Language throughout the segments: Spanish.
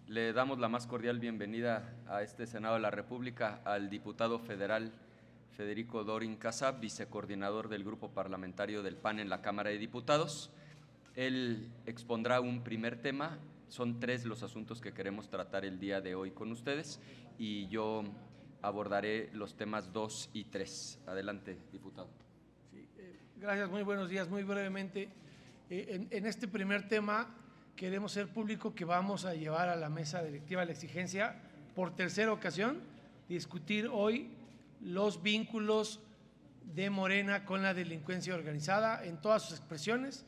Le damos la más cordial bienvenida a este Senado de la República al diputado federal Federico Dorin Cassab, vicecoordinador del Grupo Parlamentario del PAN en la Cámara de Diputados. Él expondrá un primer tema. Son 3 los asuntos que queremos tratar el día de hoy con ustedes y yo abordaré los temas 2 y 3. Adelante, diputado. Sí, gracias, muy buenos días. Muy brevemente, en este primer tema queremos ser público que vamos a llevar a la mesa directiva la exigencia, por tercera ocasión, discutir hoy los vínculos de Morena con la delincuencia organizada en todas sus expresiones.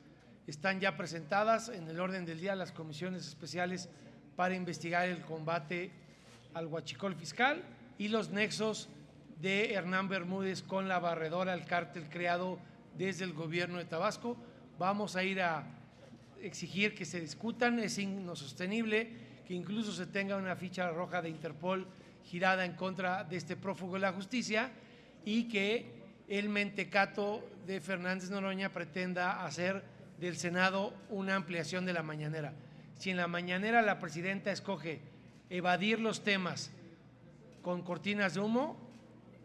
Están ya presentadas en el orden del día las comisiones especiales para investigar el combate al huachicol fiscal y los nexos de Hernán Bermúdez con la barredora, el cártel creado desde el gobierno de Tabasco. Vamos a ir a exigir que se discutan. Es insostenible que incluso se tenga una ficha roja de Interpol girada en contra de este prófugo de la justicia y que el mentecato de Fernández Noroña pretenda hacer del Senado una ampliación de la mañanera. Si en la mañanera la presidenta escoge evadir los temas con cortinas de humo,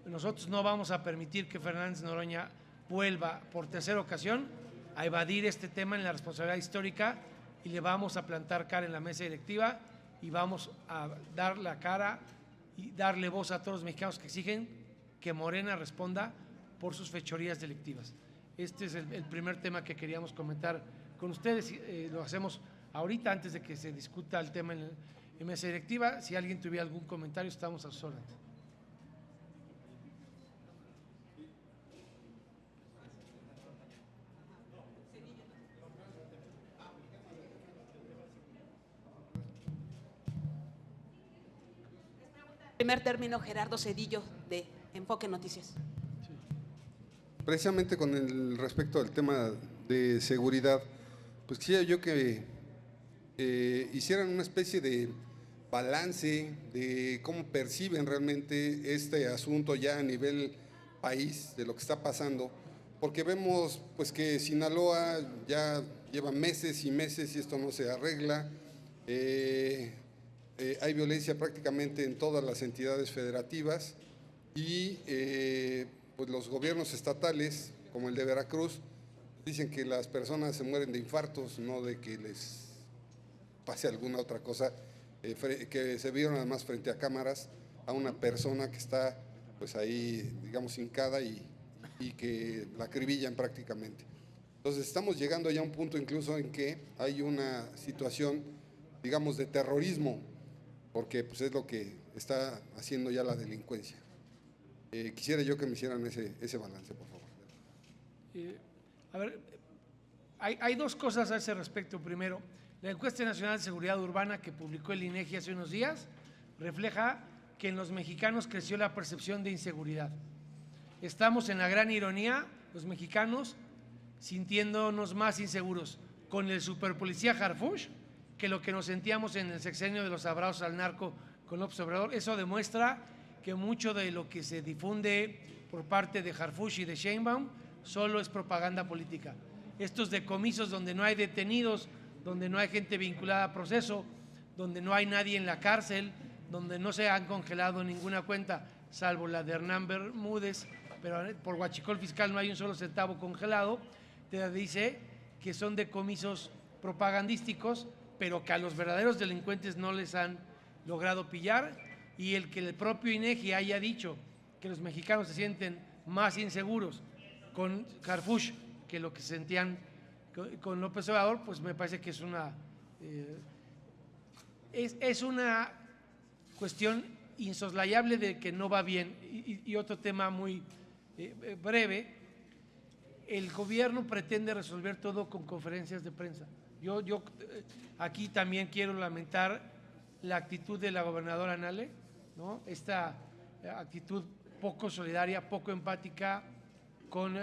nosotros no vamos a permitir que Fernández Noroña vuelva por tercera ocasión a evadir este tema en la responsabilidad histórica, y le vamos a plantar cara en la mesa directiva y vamos a dar la cara y darle voz a todos los mexicanos que exigen que Morena responda por sus fechorías delictivas. Este es el primer tema que queríamos comentar con ustedes. Lo hacemos ahorita antes de que se discuta el tema en mesa directiva. Si alguien tuviera algún comentario, estamos a sus órdenes. Primer término, Gerardo Cedillo, de Enfoque Noticias. Precisamente con el respecto al tema de seguridad, pues quisiera yo que hicieran una especie de balance de cómo perciben realmente este asunto ya a nivel país, de lo que está pasando, porque vemos pues que Sinaloa ya lleva meses y meses y esto no se arregla. Hay violencia prácticamente en todas las entidades federativas y pues los gobiernos estatales, como el de Veracruz, dicen que las personas se mueren de infartos, no de que les pase alguna otra cosa, que se vieron además frente a cámaras a una persona que está pues ahí, digamos, hincada y que la acribillan prácticamente. Entonces estamos llegando ya a un punto incluso en que hay una situación, digamos, de terrorismo, porque pues es lo que está haciendo ya la delincuencia. Quisiera yo que me hicieran ese balance, por favor. A ver, hay 2 cosas a ese respecto. Primero, la encuesta nacional de seguridad urbana que publicó el INEGI hace unos días refleja que en los mexicanos creció la percepción de inseguridad. Estamos en la gran ironía, los mexicanos, sintiéndonos más inseguros con el superpolicía Harfuch que lo que nos sentíamos en el sexenio de los abrazos al narco con López Obrador. Eso demuestra que mucho de lo que se difunde por parte de Harfuch y de Sheinbaum solo es propaganda política. Estos decomisos donde no hay detenidos, donde no hay gente vinculada a proceso, donde no hay nadie en la cárcel, donde no se han congelado ninguna cuenta, salvo la de Hernán Bermúdez, pero por huachicol fiscal no hay un solo centavo congelado, te dice que son decomisos propagandísticos, pero que a los verdaderos delincuentes no les han logrado pillar, y el que el propio INEGI haya dicho que los mexicanos se sienten más inseguros con Harfuch que lo que sentían con López Obrador, pues me parece que es una cuestión insoslayable de que no va bien. Y otro tema muy breve, el gobierno pretende resolver todo con conferencias de prensa. Yo aquí también quiero lamentar la actitud de la gobernadora Nale, ¿no? Esta actitud poco solidaria, poco empática con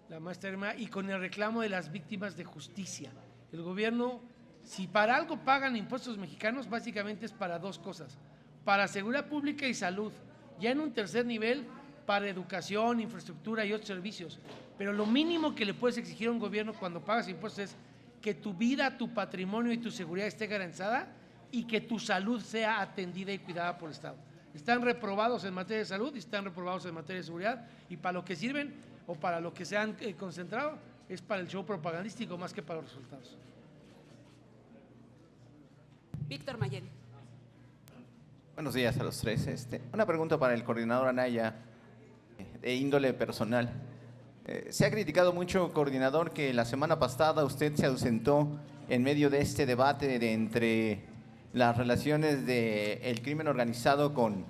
la maestra Irma y con el reclamo de las víctimas de justicia. El gobierno, si para algo pagan impuestos mexicanos, básicamente es para 2 cosas: para seguridad pública y salud, ya en un tercer nivel para educación, infraestructura y otros servicios. Pero lo mínimo que le puedes exigir a un gobierno cuando pagas impuestos es que tu vida, tu patrimonio y tu seguridad esté garantizada, y que tu salud sea atendida y cuidada por el Estado. Están reprobados en materia de salud y están reprobados en materia de seguridad, y para lo que sirven o para lo que se han concentrado es para el show propagandístico más que para los resultados. Víctor Mayeli. Buenos días a los tres. Una pregunta para el coordinador Anaya, de índole personal. Se ha criticado mucho, coordinador, que la semana pasada usted se ausentó en medio de este debate entre las relaciones del crimen organizado con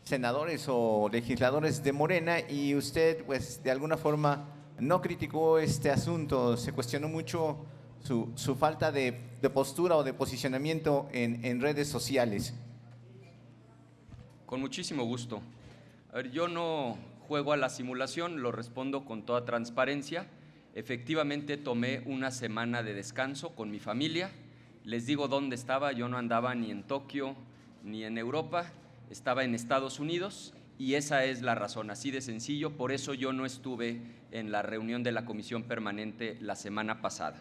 senadores o legisladores de Morena, y usted, pues, de alguna forma no criticó este asunto. Se cuestionó mucho su falta de postura o de posicionamiento en redes sociales. Con muchísimo gusto. A ver, yo no juego a la simulación, lo respondo con toda transparencia. Efectivamente tomé una semana de descanso con mi familia. Les digo dónde estaba, yo no andaba ni en Tokio ni en Europa, estaba en Estados Unidos, y esa es la razón, así de sencillo. Por eso yo no estuve en la reunión de la Comisión Permanente la semana pasada.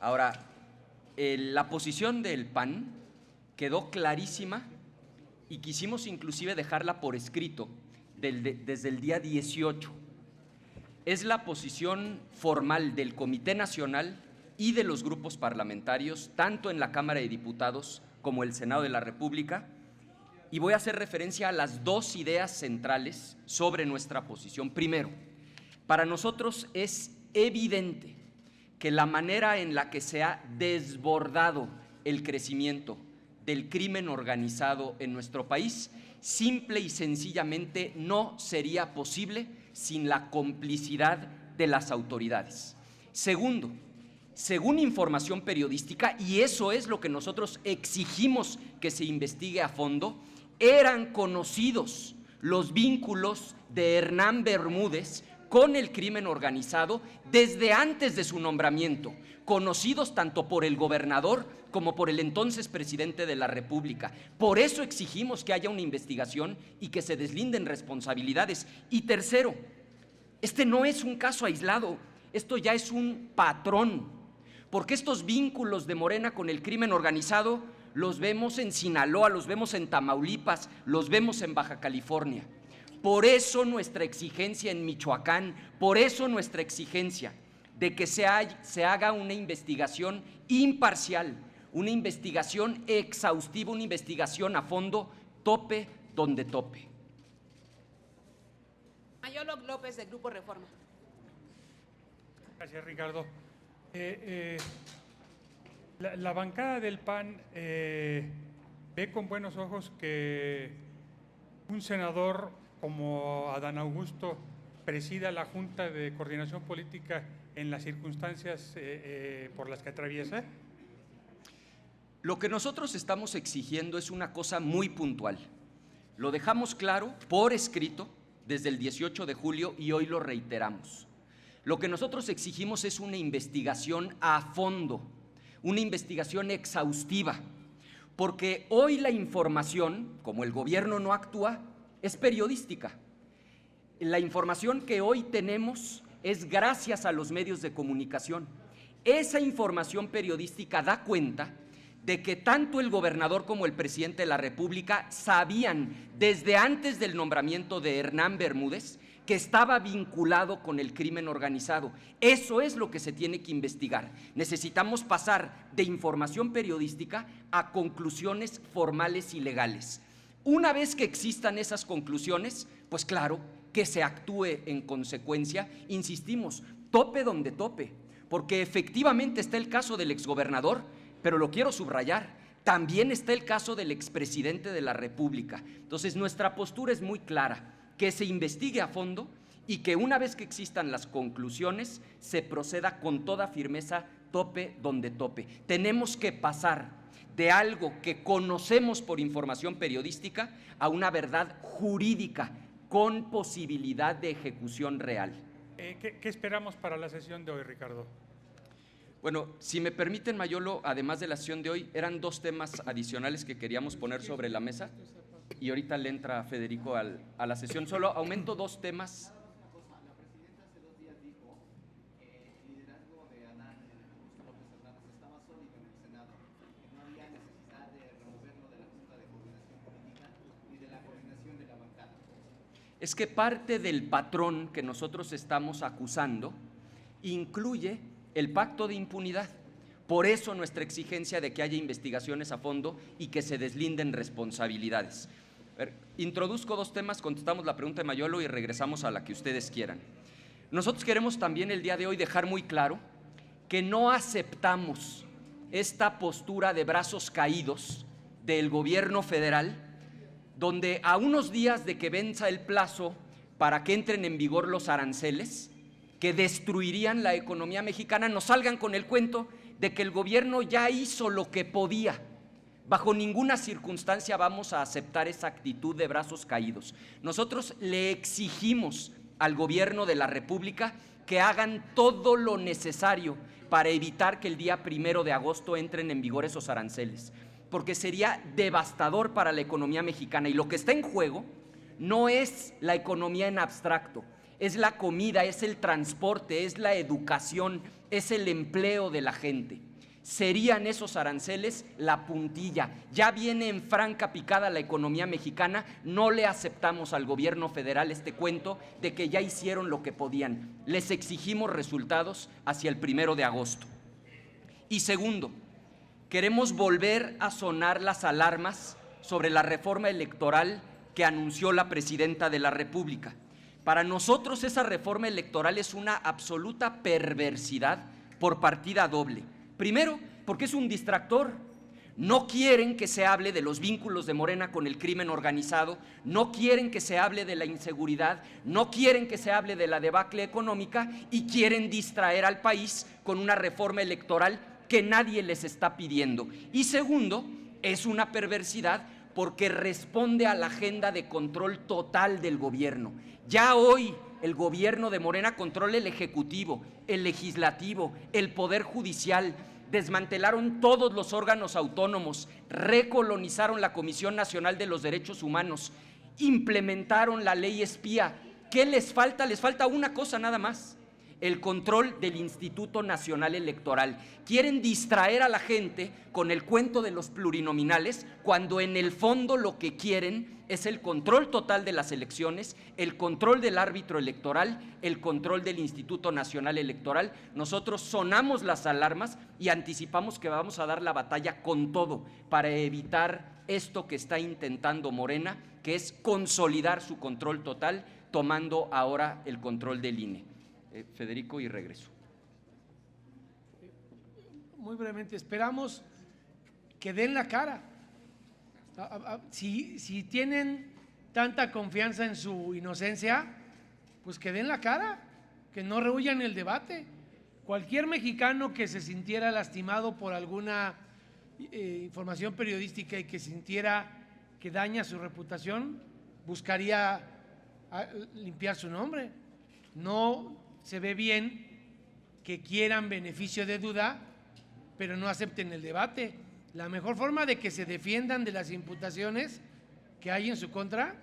Ahora, la posición del PAN quedó clarísima y quisimos inclusive dejarla por escrito desde el día 18. Es la posición formal del Comité Nacional y de los grupos parlamentarios, tanto en la Cámara de Diputados como el Senado de la República, y voy a hacer referencia a las dos ideas centrales sobre nuestra posición. Primero, para nosotros es evidente que la manera en la que se ha desbordado el crecimiento del crimen organizado en nuestro país, simple y sencillamente no sería posible sin la complicidad de las autoridades. Segundo, según información periodística, y eso es lo que nosotros exigimos que se investigue a fondo, eran conocidos los vínculos de Hernán Bermúdez con el crimen organizado desde antes de su nombramiento, conocidos tanto por el gobernador como por el entonces presidente de la República. Por eso exigimos que haya una investigación y que se deslinden responsabilidades. Y tercero, este no es un caso aislado, esto ya es un patrón, porque estos vínculos de Morena con el crimen organizado los vemos en Sinaloa, los vemos en Tamaulipas, los vemos en Baja California. Por eso nuestra exigencia en Michoacán, por eso nuestra exigencia de que se haga una investigación imparcial, una investigación exhaustiva, una investigación a fondo, tope donde tope. Mayolo López, del Grupo Reforma. Gracias, Ricardo. La bancada del PAN ve con buenos ojos que un senador como Adán Augusto presida la Junta de Coordinación Política en las circunstancias por las que atraviesa. Lo que nosotros estamos exigiendo es una cosa muy puntual. Lo dejamos claro por escrito desde el 18 de julio y hoy lo reiteramos. Lo que nosotros exigimos es una investigación a fondo, una investigación exhaustiva, porque hoy la información, como el gobierno no actúa, es periodística. La información que hoy tenemos es gracias a los medios de comunicación. Esa información periodística da cuenta de que tanto el gobernador como el presidente de la República sabían desde antes del nombramiento de Hernán Bermúdez que estaba vinculado con el crimen organizado. Eso es lo que se tiene que investigar. Necesitamos pasar de información periodística a conclusiones formales y legales. Una vez que existan esas conclusiones, pues claro, que se actúe en consecuencia. Insistimos, tope donde tope, porque efectivamente está el caso del exgobernador, pero lo quiero subrayar, también está el caso del expresidente de la República. Entonces nuestra postura es muy clara, que se investigue a fondo y que una vez que existan las conclusiones se proceda con toda firmeza, tope donde tope. Tenemos que pasar de algo que conocemos por información periodística a una verdad jurídica con posibilidad de ejecución real. ¿Qué esperamos para la sesión de hoy, Ricardo? Bueno, si me permiten, Mayolo, además de la sesión de hoy, eran dos temas adicionales que queríamos poner sobre la mesa y ahorita le entra Federico a la sesión. Solo aumento dos temas. es que parte del patrón que nosotros estamos acusando incluye el pacto de impunidad. Por eso nuestra exigencia de que haya investigaciones a fondo y que se deslinden responsabilidades. Introduzco dos temas, contestamos la pregunta de Mayolo y regresamos a la que ustedes quieran. Nosotros queremos también el día de hoy dejar muy claro que no aceptamos esta postura de brazos caídos del gobierno federal, donde a unos días de que venza el plazo para que entren en vigor los aranceles que destruirían la economía mexicana, nos salgan con el cuento de que el gobierno ya hizo lo que podía. Bajo ninguna circunstancia vamos a aceptar esa actitud de brazos caídos. Nosotros le exigimos al gobierno de la República que hagan todo lo necesario para evitar que el día 1 de agosto entren en vigor esos aranceles, porque sería devastador para la economía mexicana. Y lo que está en juego no es la economía en abstracto, es la comida, es el transporte, es la educación, es el empleo de la gente. Serían esos aranceles la puntilla. Ya viene en franca picada la economía mexicana. No le aceptamos al gobierno federal este cuento de que ya hicieron lo que podían. Les exigimos resultados hacia el 1 de agosto. Y segundo, queremos volver a sonar las alarmas sobre la reforma electoral que anunció la presidenta de la República. Para nosotros esa reforma electoral es una absoluta perversidad por partida doble. Primero, porque es un distractor. No quieren que se hable de los vínculos de Morena con el crimen organizado, no quieren que se hable de la inseguridad, no quieren que se hable de la debacle económica y quieren distraer al país con una reforma electoral que nadie les está pidiendo. Y segundo, es una perversidad porque responde a la agenda de control total del gobierno. Ya hoy el gobierno de Morena controla el Ejecutivo, el Legislativo, el Poder Judicial, desmantelaron todos los órganos autónomos, recolonizaron la Comisión Nacional de los Derechos Humanos, implementaron la ley espía. ¿Qué les falta? Les falta una cosa nada más: el control del Instituto Nacional Electoral. Quieren distraer a la gente con el cuento de los plurinominales, cuando en el fondo lo que quieren es el control total de las elecciones, el control del árbitro electoral, el control del Instituto Nacional Electoral. Nosotros sonamos las alarmas y anticipamos que vamos a dar la batalla con todo para evitar esto que está intentando Morena, que es consolidar su control total, tomando ahora el control del INE. Federico, y regreso. Muy brevemente, esperamos que den la cara. Si tienen tanta confianza en su inocencia, pues que den la cara, que no rehuyan el debate. Cualquier mexicano que se sintiera lastimado por alguna información periodística y que sintiera que daña su reputación, buscaría limpiar su nombre. No se ve bien que quieran beneficio de duda, pero no acepten el debate. La mejor forma de que se defiendan de las imputaciones que hay en su contra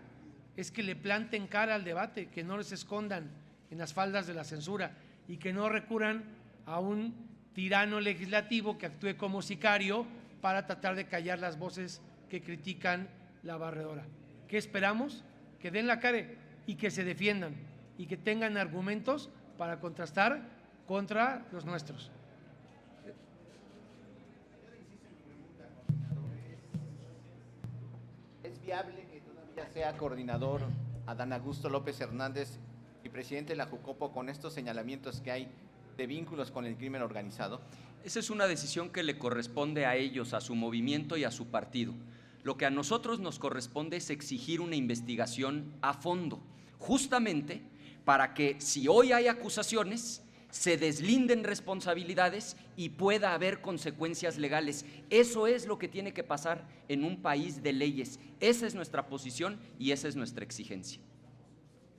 es que le planten cara al debate, que no les escondan en las faldas de la censura y que no recurran a un tirano legislativo que actúe como sicario para tratar de callar las voces que critican la barredora. ¿Qué esperamos? Que den la cara y que se defiendan y que tengan argumentos para contrastar contra los nuestros. ¿Es viable que todavía sea coordinador Adán Augusto López Hernández y presidente de la Jucopo con estos señalamientos que hay de vínculos con el crimen organizado? Esa es una decisión que le corresponde a ellos, a su movimiento y a su partido. Lo que a nosotros nos corresponde es exigir una investigación a fondo, justamente para que, si hoy hay acusaciones, se deslinden responsabilidades y pueda haber consecuencias legales. Eso es lo que tiene que pasar en un país de leyes. Esa es nuestra posición y esa es nuestra exigencia.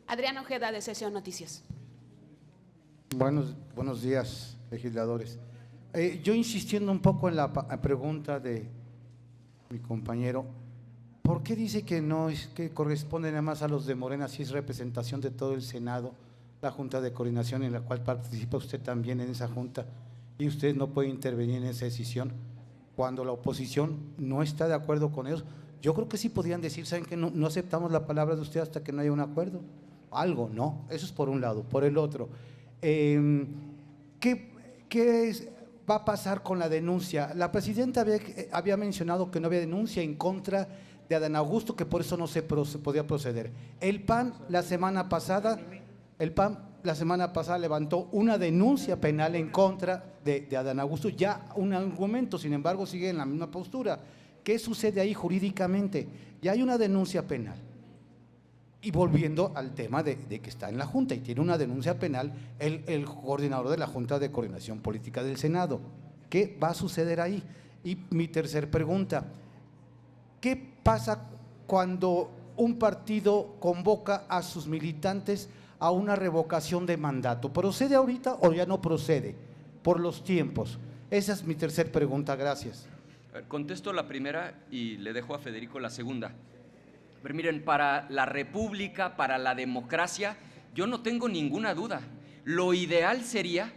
Adrián Ojeda, de Sesión Noticias. Buenos días, legisladores. Yo insistiendo un poco en la pregunta de mi compañero, ¿por qué dice que no es que corresponde nada más a los de Morena si es representación de todo el Senado, la Junta de Coordinación en la cual participa usted también en esa junta, y usted no puede intervenir en esa decisión cuando la oposición no está de acuerdo con ellos, yo creo que sí podrían decir, ¿saben qué? No aceptamos la palabra de usted hasta que no haya un acuerdo. Algo, ¿no? Eso es por un lado. Por el otro, va a pasar con la denuncia? La presidenta había mencionado que no había denuncia en contra de Adán Augusto, que por eso no se podía proceder. El PAN la semana pasada levantó una denuncia penal en contra de Adán Augusto, ya un argumento, sin embargo sigue en la misma postura. ¿Qué sucede ahí jurídicamente? Ya hay una denuncia penal. Y volviendo al tema de que está en la Junta y tiene una denuncia penal el coordinador de la Junta de Coordinación Política del Senado. ¿Qué va a suceder ahí? Y mi tercer pregunta, ¿qué pasa cuando un partido convoca a sus militantes a una revocación de mandato? ¿Procede ahorita o ya no procede por los tiempos? Esa es mi tercera pregunta, gracias. Contesto la primera y le dejo a Federico la segunda. Pero miren, para la República, para la democracia, yo no tengo ninguna duda. Lo ideal sería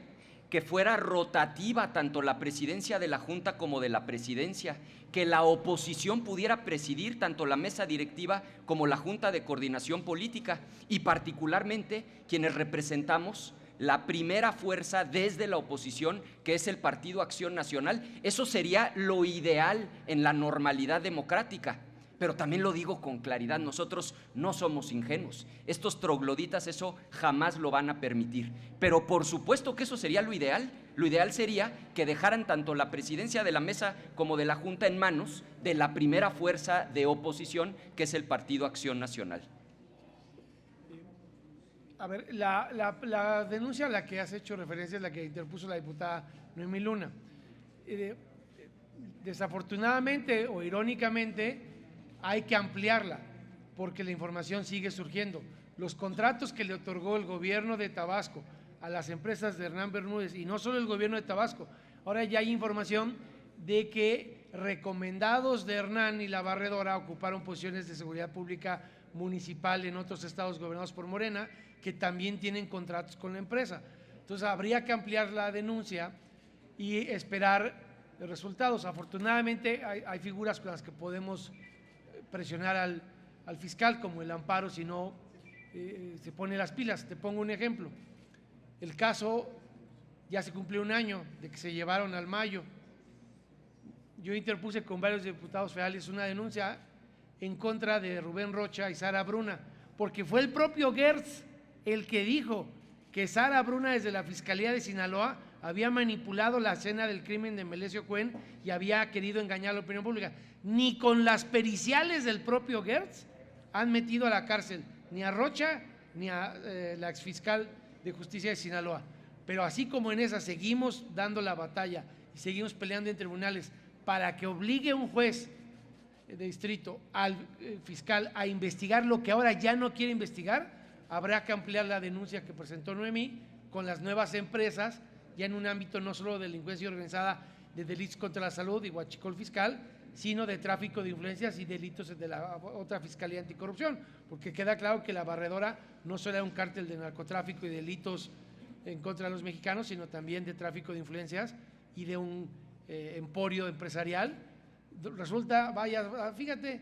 que fuera rotativa tanto la presidencia de la Junta como de la presidencia, que la oposición pudiera presidir tanto la mesa directiva como la Junta de Coordinación Política, y particularmente quienes representamos la primera fuerza desde la oposición, que es el Partido Acción Nacional. Eso sería lo ideal en la normalidad democrática. Pero también lo digo con claridad, nosotros no somos ingenuos. Estos trogloditas eso jamás lo van a permitir. Pero por supuesto que eso sería lo ideal. Lo ideal sería que dejaran tanto la presidencia de la mesa como de la Junta en manos de la primera fuerza de oposición, que es el Partido Acción Nacional. A ver, la denuncia a la que has hecho referencia es la que interpuso la diputada Noemí Luna. Desafortunadamente o irónicamente hay que ampliarla porque la información sigue surgiendo. Los contratos que le otorgó el gobierno de Tabasco a las empresas de Hernán Bermúdez, y no solo el gobierno de Tabasco, ahora ya hay información de que recomendados de Hernán y la Barredora ocuparon posiciones de seguridad pública municipal en otros estados gobernados por Morena, que también tienen contratos con la empresa. Entonces habría que ampliar la denuncia y esperar resultados. Afortunadamente hay figuras con las que podemos presionar al fiscal, como el amparo, si no se pone las pilas. Te pongo un ejemplo. El caso ya se cumplió un año de que se llevaron al Mayo. Yo interpuse con varios diputados federales una denuncia en contra de Rubén Rocha y Sara Bruna, porque fue el propio Gertz el que dijo que Sara Bruna, desde la Fiscalía de Sinaloa, había manipulado la escena del crimen de Melesio Cuen y había querido engañar a la opinión pública. Ni con las periciales del propio Gertz han metido a la cárcel ni a Rocha ni a la exfiscal de Justicia de Sinaloa. Pero así como en esa seguimos dando la batalla y seguimos peleando en tribunales para que obligue un juez de distrito al fiscal a investigar lo que ahora ya no quiere investigar, habrá que ampliar la denuncia que presentó Noemí con las nuevas empresas, ya en un ámbito no solo de delincuencia organizada, de delitos contra la salud y huachicol fiscal, sino de tráfico de influencias y delitos de la otra Fiscalía Anticorrupción, porque queda claro que la Barredora no solo era un cártel de narcotráfico y delitos en contra de los mexicanos, sino también de tráfico de influencias y de un emporio empresarial. Resulta, vaya, fíjate,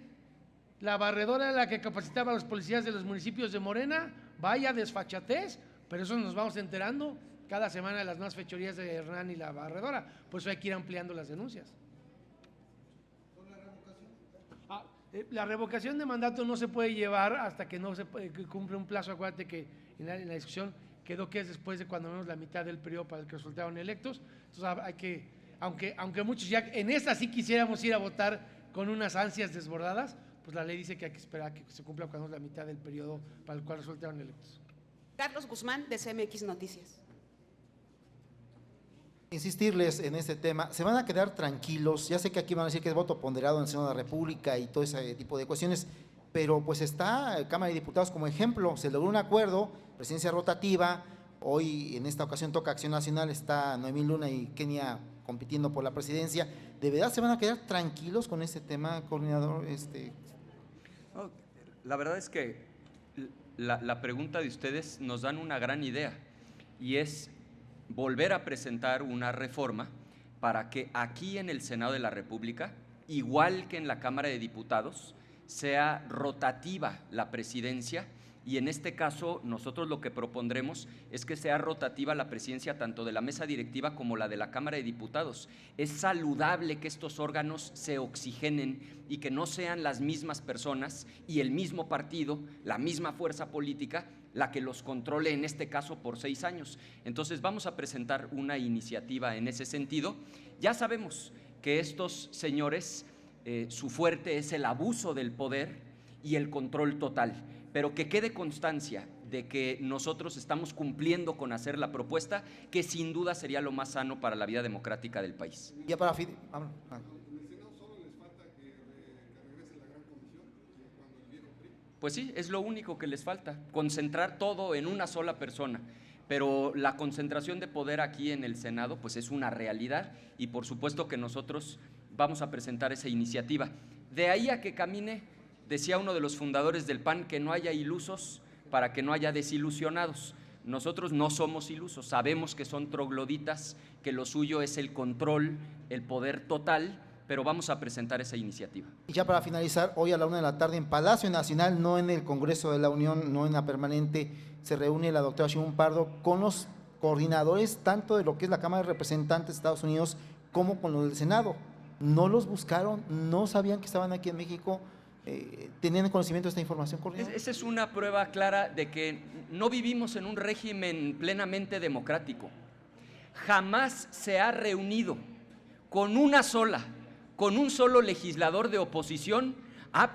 la Barredora era la que capacitaba a los policías de los municipios de Morena, vaya desfachatez, pero eso nos vamos enterando cada semana de las nuevas fechorías de Hernán y la Barredora, por eso hay que ir ampliando las denuncias. La revocación de mandato no se puede llevar hasta que no se cumple un plazo. Acuérdate que en la discusión quedó que es después de cuando menos la mitad del periodo para el que resultaron electos. Entonces hay que, aunque muchos ya en esta sí quisiéramos ir a votar con unas ansias desbordadas, pues la ley dice que hay que esperar a que se cumpla cuando menos la mitad del periodo para el cual resultaron electos. Carlos Guzmán, de CMX Noticias. Insistirles en este tema, se van a quedar tranquilos, ya sé que aquí van a decir que es voto ponderado en el Senado de la República y todo ese tipo de cuestiones, pero pues está Cámara de Diputados como ejemplo, se logró un acuerdo, presidencia rotativa, hoy en esta ocasión toca Acción Nacional, está Noemí Luna y Kenia compitiendo por la presidencia. ¿De verdad se van a quedar tranquilos con este tema, coordinador? No, la verdad es que la pregunta de ustedes nos dan una gran idea, y es volver a presentar una reforma para que aquí en el Senado de la República igual que en la Cámara de Diputados, sea rotativa la presidencia, y en este caso nosotros lo que propondremos es que sea rotativa la presidencia tanto de la mesa directiva como la de la Cámara de Diputados. Es saludable que estos órganos se oxigenen y que no sean las mismas personas y el mismo partido, la misma fuerza política, la que los controle en este caso por 6 años. Entonces vamos a presentar una iniciativa en ese sentido. Ya sabemos que estos señores, su fuerte es el abuso del poder y el control total, pero que quede constancia de que nosotros estamos cumpliendo con hacer la propuesta, que sin duda sería lo más sano para la vida democrática del país. Ya para Pues sí, es lo único que les falta, concentrar todo en una sola persona. Pero la concentración de poder aquí en el Senado pues es una realidad, y por supuesto que nosotros vamos a presentar esa iniciativa. De ahí a que camine, decía uno de los fundadores del PAN, que no haya ilusos para que no haya desilusionados. Nosotros no somos ilusos, sabemos que son trogloditas, que lo suyo es el control, el poder total, pero vamos a presentar esa iniciativa. Y ya para finalizar, hoy a la 1 de la tarde en Palacio Nacional, no en el Congreso de la Unión, no en la permanente, se reúne la doctora Sheinbaum Pardo con los coordinadores tanto de lo que es la Cámara de Representantes de Estados Unidos como con los del Senado. No los buscaron, no sabían que estaban aquí en México. ¿Tenían conocimiento de esta información, coordinador? Esa es una prueba clara de que no vivimos en un régimen plenamente democrático. Jamás se ha reunido con un solo legislador de oposición,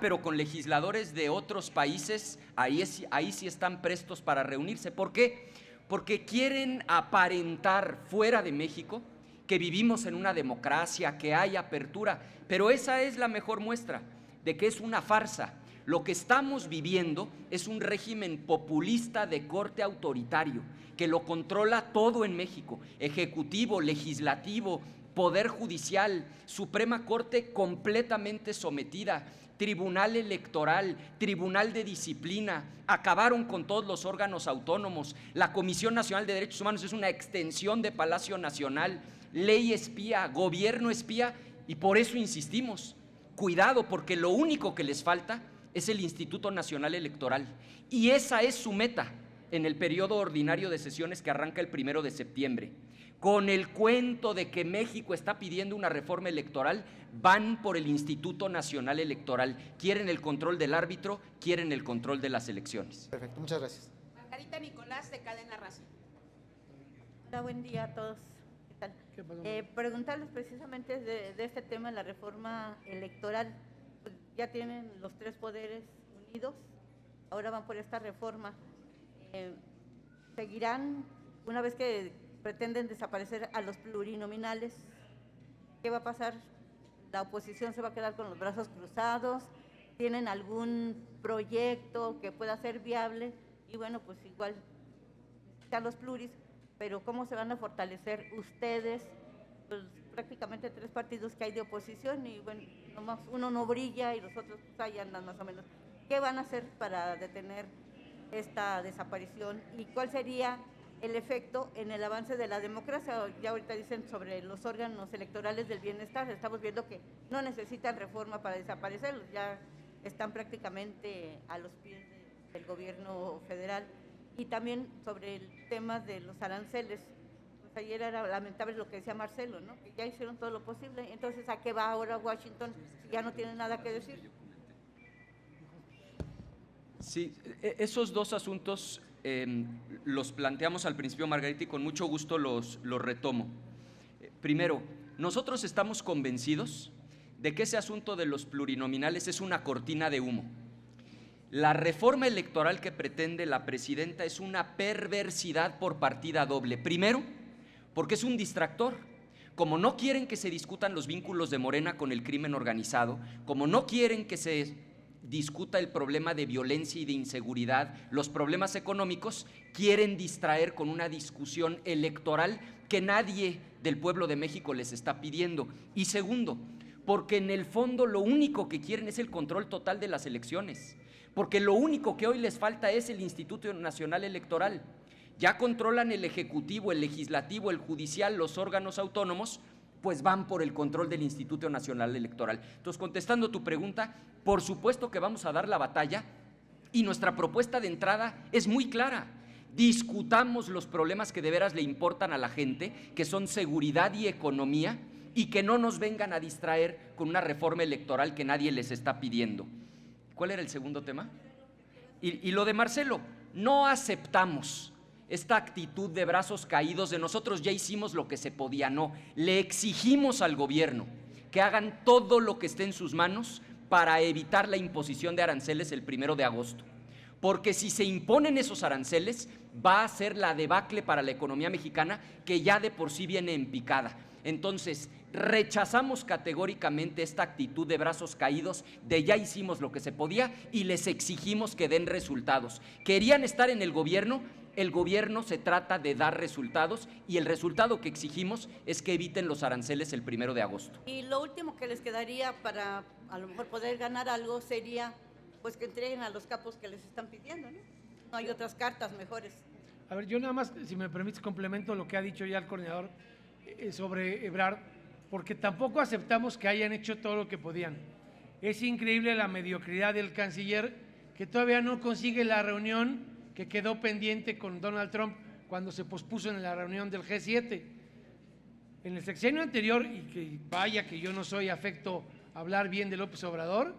pero con legisladores de otros países, ahí sí están prestos para reunirse. ¿Por qué? Porque quieren aparentar fuera de México que vivimos en una democracia, que hay apertura, pero esa es la mejor muestra de que es una farsa. Lo que estamos viviendo es un régimen populista de corte autoritario, que lo controla todo en México: ejecutivo, legislativo, poder judicial, Suprema Corte completamente sometida, Tribunal Electoral, Tribunal de Disciplina, acabaron con todos los órganos autónomos, la Comisión Nacional de Derechos Humanos es una extensión de Palacio Nacional, ley espía, gobierno espía, y por eso insistimos, cuidado, porque lo único que les falta es el Instituto Nacional Electoral, y esa es su meta en el periodo ordinario de sesiones que arranca el 1 de septiembre. Con el cuento de que México está pidiendo una reforma electoral, van por el Instituto Nacional Electoral, quieren el control del árbitro, quieren el control de las elecciones. Perfecto, muchas gracias. Margarita Nicolás, de Cadena Raza. Hola, buen día a todos. ¿Qué tal? ¿Qué pasó? Preguntarles precisamente de este tema, la reforma electoral. Pues ya tienen los 3 poderes unidos, ahora van por esta reforma. ¿Seguirán, una vez que pretenden desaparecer a los plurinominales, qué va a pasar? ¿La oposición se va a quedar con los brazos cruzados? ¿Tienen algún proyecto que pueda ser viable? Y bueno, pues igual a los pluris, pero ¿cómo se van a fortalecer ustedes? Pues prácticamente 3 partidos que hay de oposición, y bueno, nomás uno no brilla y los otros pues ahí andan más o menos. ¿Qué van a hacer para detener esta desaparición? ¿Y cuál sería el efecto en el avance de la democracia? Ya ahorita dicen sobre los órganos electorales del bienestar, estamos viendo que no necesitan reforma para desaparecerlos, ya están prácticamente a los pies del gobierno federal. Y también sobre el tema de los aranceles, pues ayer era lamentable lo que decía Marcelo, ¿no? Que ya hicieron todo lo posible, entonces ¿a qué va ahora Washington si ya no tiene nada que decir? Sí, esos 2 asuntos los planteamos al principio, Margarita, y con mucho gusto los retomo. Primero, nosotros estamos convencidos de que ese asunto de los plurinominales es una cortina de humo. La reforma electoral que pretende la presidenta es una perversidad por partida doble. Primero, porque es un distractor. Como no quieren que se discutan los vínculos de Morena con el crimen organizado, como no quieren que se discuta el problema de violencia y de inseguridad, los problemas económicos, quieren distraer con una discusión electoral que nadie del pueblo de México les está pidiendo. Y segundo, porque en el fondo lo único que quieren es el control total de las elecciones, porque lo único que hoy les falta es el Instituto Nacional Electoral. Ya controlan el Ejecutivo, el Legislativo, el Judicial, los órganos autónomos, pues van por el control del Instituto Nacional Electoral. Entonces, contestando tu pregunta, por supuesto que vamos a dar la batalla y nuestra propuesta de entrada es muy clara. Discutamos los problemas que de veras le importan a la gente, que son seguridad y economía, y que no nos vengan a distraer con una reforma electoral que nadie les está pidiendo. ¿Cuál era el segundo tema? Y lo de Marcelo, no aceptamos esta actitud de brazos caídos de nosotros ya hicimos lo que se podía, no. Le exigimos al gobierno que hagan todo lo que esté en sus manos para evitar la imposición de aranceles el 1 de agosto. Porque si se imponen esos aranceles, va a ser la debacle para la economía mexicana que ya de por sí viene en picada. Entonces, rechazamos categóricamente esta actitud de brazos caídos, de ya hicimos lo que se podía y les exigimos que den resultados. Querían estar en el gobierno se trata de dar resultados y el resultado que exigimos es que eviten los aranceles el 1 de agosto. Y lo último que les quedaría para a lo mejor poder ganar algo sería pues que entreguen a los capos que les están pidiendo, ¿no? No hay otras cartas mejores. A ver, yo nada más, si me permites, complemento lo que ha dicho ya el coordinador sobre Ebrard, porque tampoco aceptamos que hayan hecho todo lo que podían. Es increíble la mediocridad del canciller, que todavía no consigue la reunión que quedó pendiente con Donald Trump cuando se pospuso en la reunión del G7. En el sexenio anterior, y que vaya que yo no soy afecto a hablar bien de López Obrador,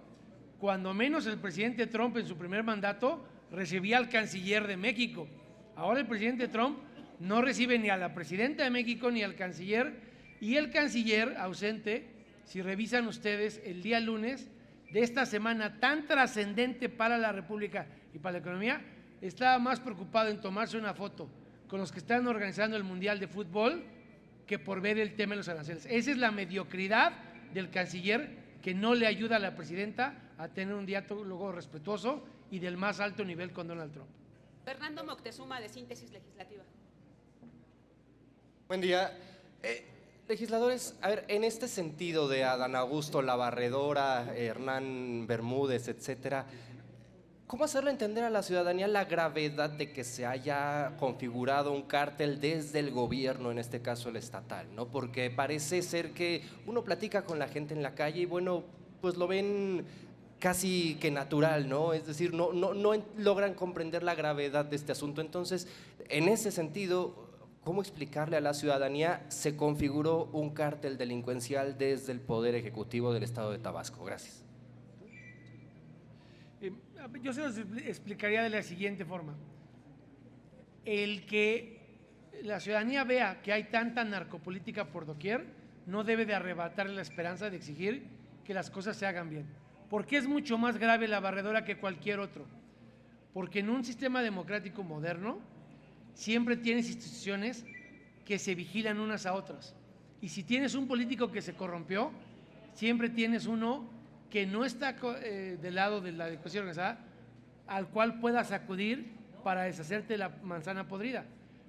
cuando menos el presidente Trump en su primer mandato recibía al canciller de México. Ahora el presidente Trump no recibe ni a la presidenta de México ni al canciller, y el canciller ausente, si revisan ustedes el día lunes de esta semana tan trascendente para la República y para la economía, estaba más preocupado en tomarse una foto con los que están organizando el Mundial de Fútbol que por ver el tema de los aranceles. Esa es la mediocridad del canciller que no le ayuda a la presidenta a tener un diálogo respetuoso y del más alto nivel con Donald Trump. Fernando Moctezuma, de Síntesis Legislativa. Buen día. Legisladores, a ver, en este sentido de Adán Augusto, La Barredora, Hernán Bermúdez, etcétera, ¿cómo hacerle entender a la ciudadanía la gravedad de que se haya configurado un cártel desde el gobierno, en este caso el estatal, ¿no? Porque parece ser que uno platica con la gente en la calle y bueno, pues lo ven casi que natural, ¿no? Es decir, no logran comprender la gravedad de este asunto. Entonces, en ese sentido, ¿cómo explicarle a la ciudadanía se configuró un cártel delincuencial desde el Poder Ejecutivo del Estado de Tabasco? Gracias. Yo se los explicaría de la siguiente forma. El que la ciudadanía vea que hay tanta narcopolítica por doquier no debe de arrebatarle la esperanza de exigir que las cosas se hagan bien. Porque es mucho más grave La Barredora que cualquier otro. Porque en un sistema democrático moderno siempre tienes instituciones que se vigilan unas a otras. Y si tienes un político que se corrompió, siempre tienes uno que no está del lado de la delincuencia organizada, al cual puedas acudir para deshacerte de la manzana podrida.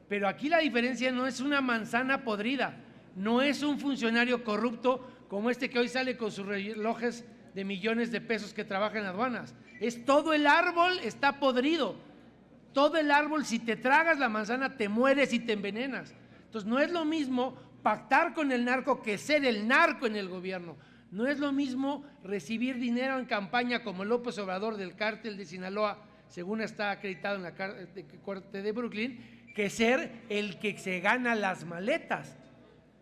Pero aquí la diferencia no es una manzana podrida, no es un funcionario corrupto como este que hoy sale con sus relojes de millones de pesos que trabaja en aduanas. Es todo el árbol está podrido. Todo el árbol, si te tragas la manzana, te mueres y te envenenas. Entonces, no es lo mismo pactar con el narco que ser el narco en el gobierno. No es lo mismo recibir dinero en campaña como López Obrador del cártel de Sinaloa, según está acreditado en la Corte de Brooklyn, que ser el que se gana las maletas.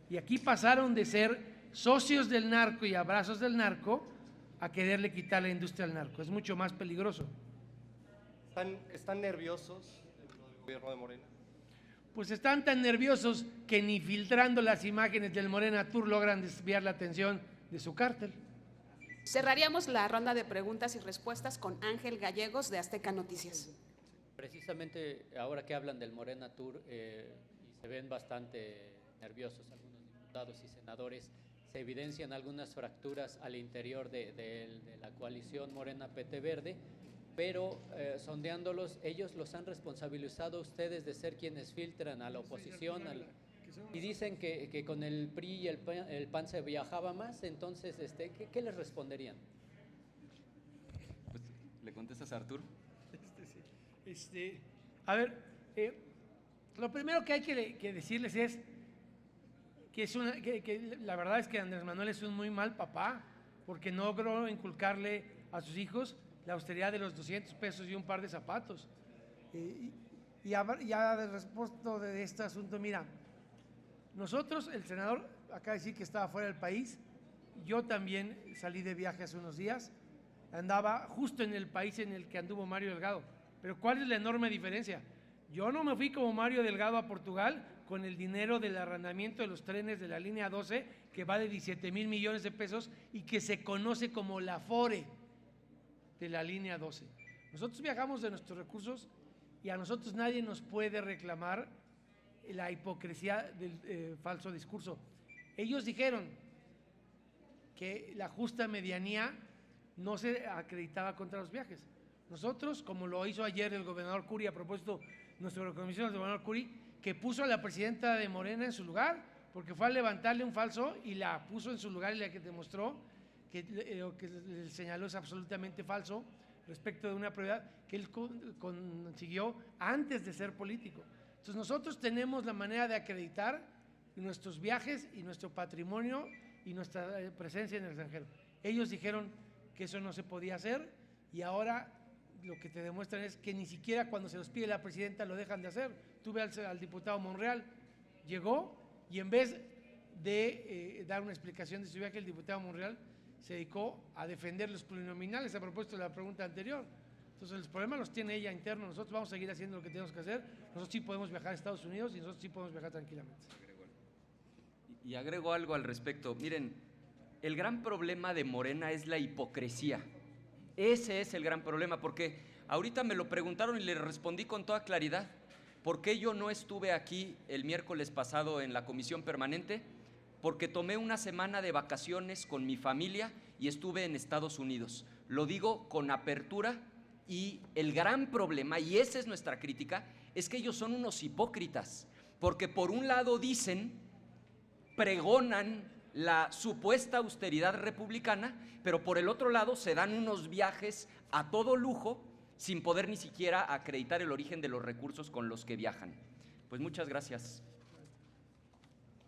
Y aquí pasaron de ser socios del narco y abrazos del narco a quererle quitar la industria al narco. Es mucho más peligroso. ¿Están nerviosos del gobierno de Morena? Pues están tan nerviosos que ni filtrando las imágenes del Morena Tour logran desviar la atención de su cártel. Cerraríamos la ronda de preguntas y respuestas con Ángel Gallegos, de Azteca Noticias. Precisamente ahora que hablan del Morena Tour y se ven bastante nerviosos algunos diputados y senadores, se evidencian algunas fracturas al interior de la coalición Morena-PT Verde, pero sondeándolos, ellos los han responsabilizado a ustedes de ser quienes filtran a la oposición y dicen que con el PRI y el PAN se viajaba más. Entonces, ¿qué les responderían? Pues, ¿le contestas a Arturo? A ver, lo primero que hay que decirles es que la verdad es que Andrés Manuel es un muy mal papá, porque no logró inculcarle a sus hijos la austeridad de los 200 pesos y un par de zapatos. Ya de respuesta de este asunto, mira, nosotros, el senador acaba de decir que estaba fuera del país, yo también salí de viaje hace unos días, andaba justo en el país en el que anduvo Mario Delgado, pero ¿cuál es la enorme diferencia? Yo no me fui como Mario Delgado a Portugal con el dinero del arrendamiento de los trenes de la línea 12, que va de 17,000 millones de pesos y que se conoce como la Afore de la línea 12. Nosotros viajamos de nuestros recursos y a nosotros nadie nos puede reclamar la hipocresía del falso discurso. Ellos dijeron que la justa medianía no se acreditaba contra los viajes. Nosotros, como lo hizo ayer el gobernador Curi, a propósito nuestra comisión del gobernador Curi, que puso a la presidenta de Morena en su lugar, porque fue a levantarle un falso y la puso en su lugar y la que demostró que lo que le señaló es absolutamente falso respecto de una prioridad que él consiguió antes de ser político. Entonces nosotros tenemos la manera de acreditar nuestros viajes y nuestro patrimonio y nuestra presencia en el extranjero. Ellos dijeron que eso no se podía hacer y ahora lo que te demuestran es que ni siquiera cuando se los pide la presidenta lo dejan de hacer. Tú ve al diputado Monreal, llegó y en vez de dar una explicación de su viaje, el diputado Monreal se dedicó a defender los plurinominales a propósito de la pregunta anterior. Entonces los problemas los tiene ella internos, nosotros vamos a seguir haciendo lo que tenemos que hacer, nosotros sí podemos viajar a Estados Unidos y nosotros sí podemos viajar tranquilamente. Y agrego algo al respecto. Miren, el gran problema de Morena es la hipocresía. Ese es el gran problema, porque ahorita me lo preguntaron y le respondí con toda claridad. ¿Por qué yo no estuve aquí el miércoles pasado en la comisión permanente? Porque tomé una semana de vacaciones con mi familia y estuve en Estados Unidos. Lo digo con apertura y el gran problema, y esa es nuestra crítica, es que ellos son unos hipócritas, porque por un lado dicen, pregonan la supuesta austeridad republicana, pero por el otro lado se dan unos viajes a todo lujo sin poder ni siquiera acreditar el origen de los recursos con los que viajan. Pues muchas gracias.